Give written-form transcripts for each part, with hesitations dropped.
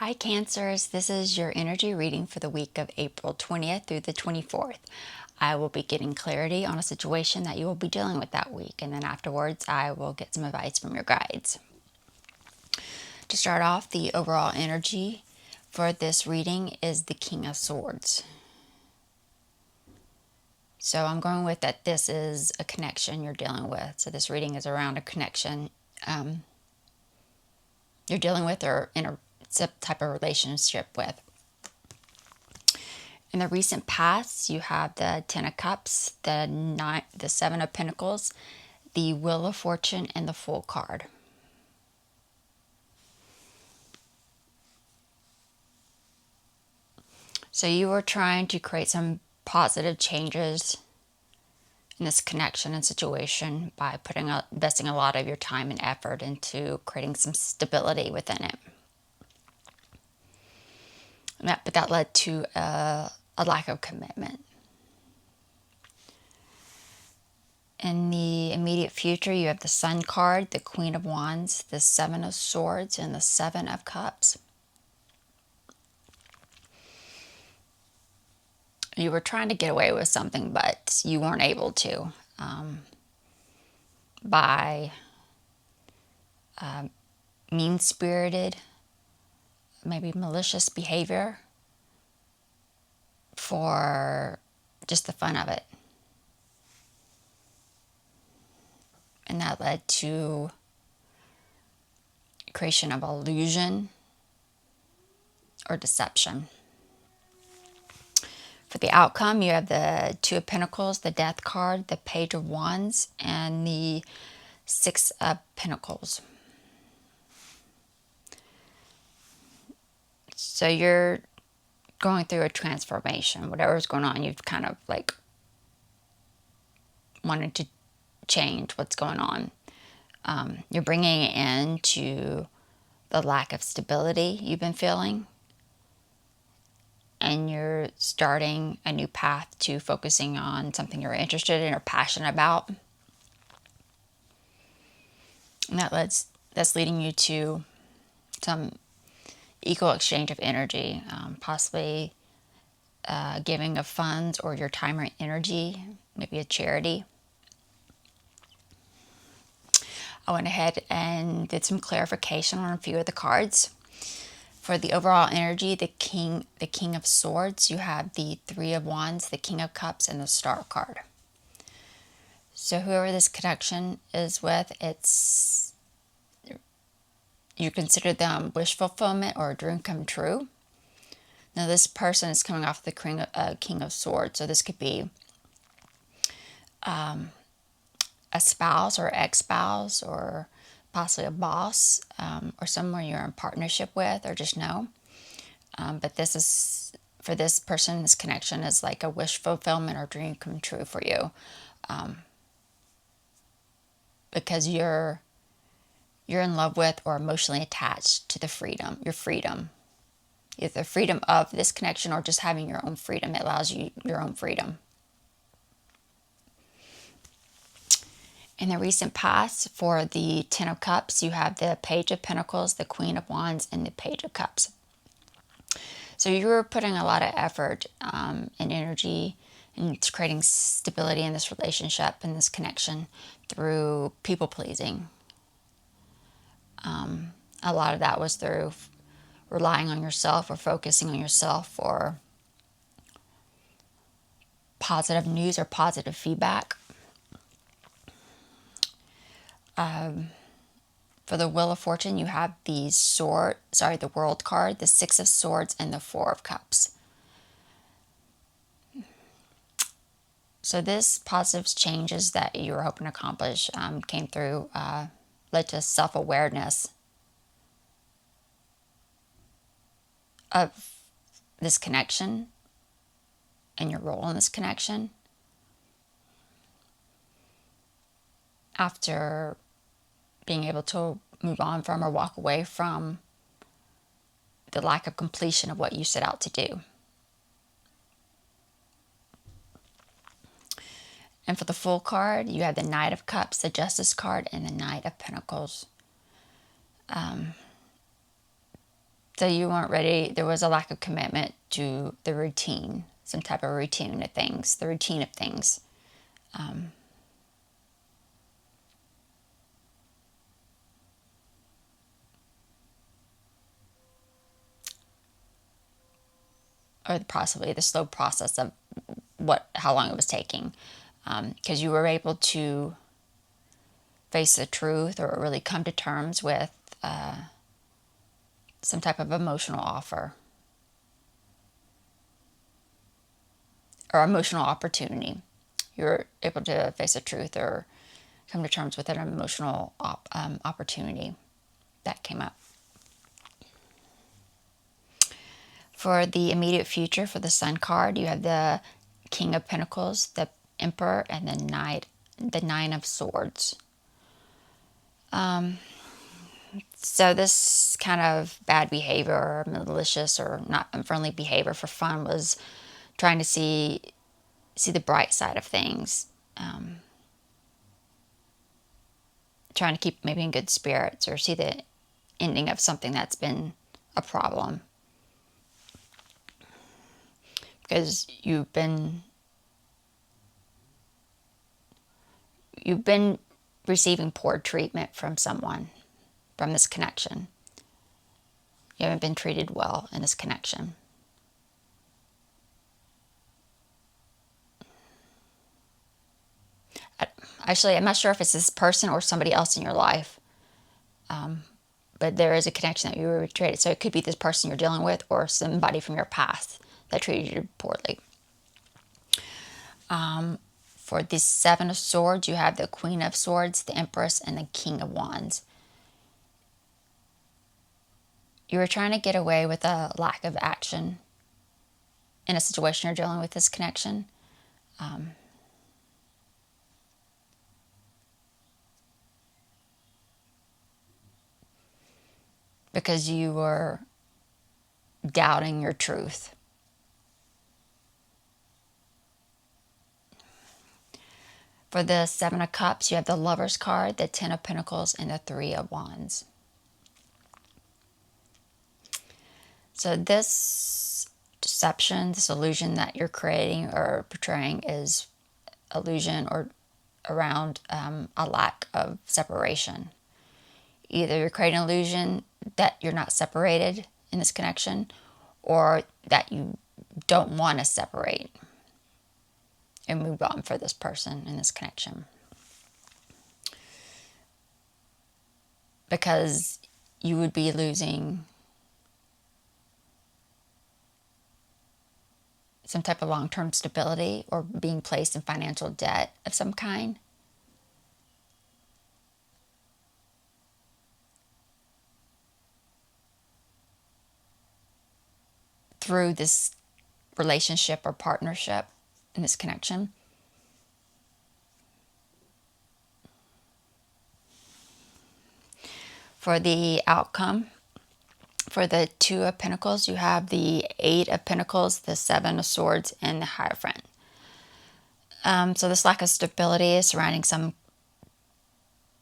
Hi Cancers, this is your energy reading for the week of April 20th through the 24th. I will be getting clarity on a situation that you will be dealing with that week, and then afterwards I will get some advice from your guides. To start off, the overall energy for this reading is the King of Swords. So I'm going with that this is a connection you're dealing with. So this reading is around a connection you're dealing with or in a type of relationship with. In the recent past, you have the Ten of Cups, the Seven of Pentacles, the Wheel of Fortune, and the Fool card. So you were trying to create some positive changes in this connection and situation by investing a lot of your time and effort into creating some stability within it. But that led to a lack of commitment. In the immediate future, you have the Sun card, the Queen of Wands, the Seven of Swords, and the Seven of Cups. You were trying to get away with something, but you weren't able to by mean-spirited, maybe malicious behavior for just the fun of it. And that led to creation of illusion or deception. For the outcome, you have the Two of Pentacles, the Death card, the Page of Wands, and the Six of Pentacles. So you're going through a transformation. Whatever's going on, you've kind of like wanted to change what's going on. You're bringing it into the lack of stability you've been feeling. And you're starting a new path to focusing on something you're interested in or passionate about. And that's leading you to some equal exchange of energy, possibly giving of funds or your time or energy, maybe a charity. I went ahead and did some clarification on a few of the cards. For the overall energy, the King of Swords, you have the Three of Wands, the King of Cups, and the Star card. So whoever this connection is with, you consider them wish fulfillment or a dream come true. Now this person is coming off the King of Swords, so this could be a spouse or ex-spouse or possibly a boss or someone you're in partnership with or just know. But this is, for this person, this connection is like a wish fulfillment or dream come true for you. Because you're in love with or emotionally attached to your freedom. Either the freedom of this connection or just having your own freedom. It allows you your own freedom. In the recent past, for the Ten of Cups, you have the Page of Pentacles, the Queen of Wands, and the Page of Cups. So you were putting a lot of effort and energy into creating stability in this relationship and this connection through people pleasing. A lot of that was through relying on yourself or focusing on yourself for positive news or positive feedback. For the Wheel of Fortune, you have the World card, the Six of Swords, and the Four of Cups. So this positive changes that you were hoping to accomplish came through, led to self-awareness of this connection and your role in this connection. After being able to move on from or walk away from the lack of completion of what you set out to do. And for the Fool card, you have the Knight of Cups, the Justice card, and the Knight of Pentacles. So you weren't ready. There was a lack of commitment to the routine, some type of routine of things, the routine of things. Or possibly the slow process of how long it was taking. Because you were able to face the truth or really come to terms with some type of emotional offer or emotional opportunity. You were able to face the truth or come to terms with an emotional opportunity that came up. For the immediate future, for the Sun card, you have the King of Pentacles, the Emperor, and the Nine of Swords. So this kind of bad behavior or malicious or not unfriendly behavior for fun was trying to see the bright side of things. Trying to keep maybe in good spirits or see the ending of something that's been a problem. Because you've been receiving poor treatment from someone, from this connection. You haven't been treated well in this connection. Actually, I'm not sure if it's this person or somebody else in your life. But there is a connection that you were treated. So it could be this person you're dealing with or somebody from your past that treated you poorly. For the Seven of Swords, you have the Queen of Swords, the Empress, and the King of Wands. You were trying to get away with a lack of action in a situation you're dealing with this connection. Because you were doubting your truth. For the Seven of Cups, you have the Lover's card, the Ten of Pentacles, and the Three of Wands. So this deception, this illusion that you're creating or portraying is illusion or around a lack of separation. Either you're creating an illusion that you're not separated in this connection or that you don't want to separate and move on for this person in this connection. Because you would be losing some type of long-term stability or being placed in financial debt of some kind. Through this relationship or partnership in this connection. For the outcome, for the Two of Pentacles, you have the Eight of Pentacles, the Seven of Swords, and the Hierophant. So this lack of stability is surrounding some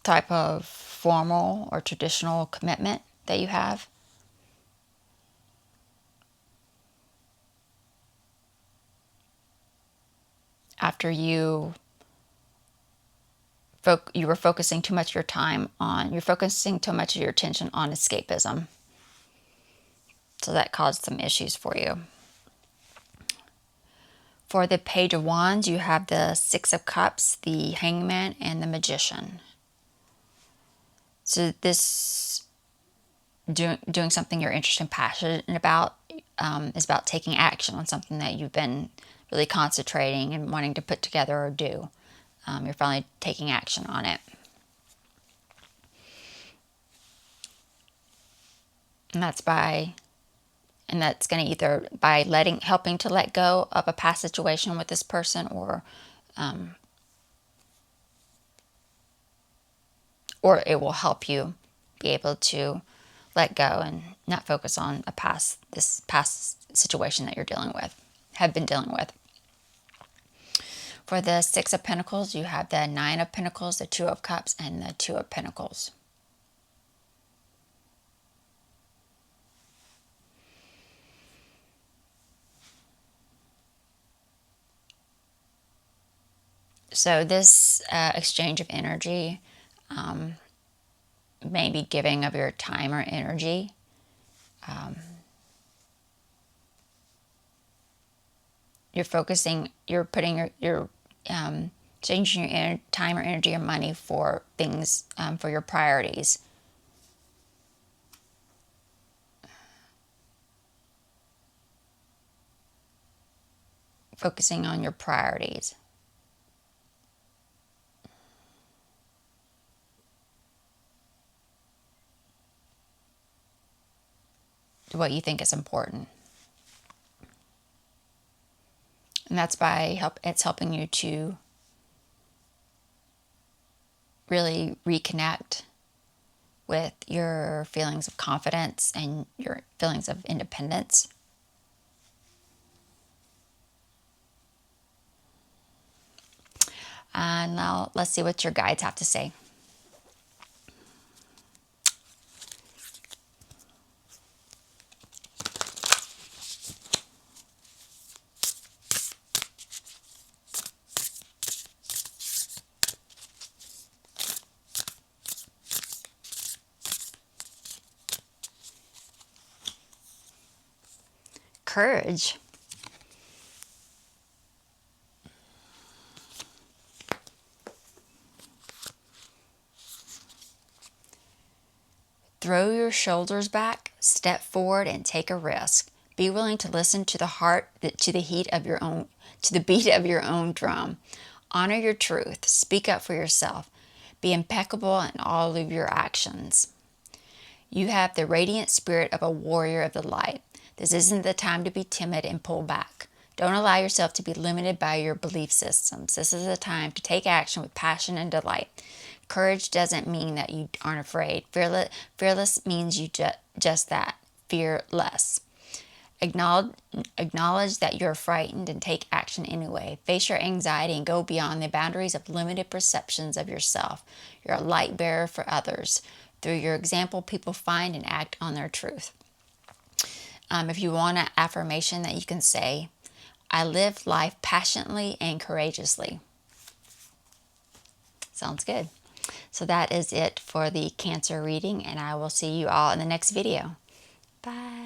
type of formal or traditional commitment that you have. After you were focusing too much of your time on, you're focusing too much of your attention on escapism. So that caused some issues for you. For the Page of Wands, you have the Six of Cups, the Hangman, and the Magician. So this doing something you're interested and passionate about is about taking action on something that you've been really concentrating and wanting to put together or do. You're finally taking action on it. And that's going to either by helping to let go of a past situation with this person, or it will help you be able to let go and not focus on this past situation that have been dealing with. For the Six of Pentacles, you have the Nine of Pentacles, the Two of Cups, and the Two of Pentacles. So this exchange of energy, maybe giving of your time or energy, you're focusing, you're putting your changing your time or energy or money for things, for your priorities. Focusing on your priorities. What you think is important. And that's it's helping you to really reconnect with your feelings of confidence and your feelings of independence. And now let's see what your guides have to say. Courage. Throw your shoulders back, step forward, and take a risk. Be willing to listen to the heart, to the heat of your own, to the beat of your own drum. Honor your truth. Speak up for yourself. Be impeccable in all of your actions. You have the radiant spirit of a warrior of the light. This isn't the time to be timid and pull back. Don't allow yourself to be limited by your belief systems. This is the time to take action with passion and delight. Courage doesn't mean that you aren't afraid. Fearless means you just that. Fearless. Acknowledge that you're frightened and take action anyway. Face your anxiety and go beyond the boundaries of limited perceptions of yourself. You're a light bearer for others. Through your example, people find and act on their truth. If you want an affirmation that you can say, I live life passionately and courageously. Sounds good. So that is it for the Cancer reading, and I will see you all in the next video. Bye.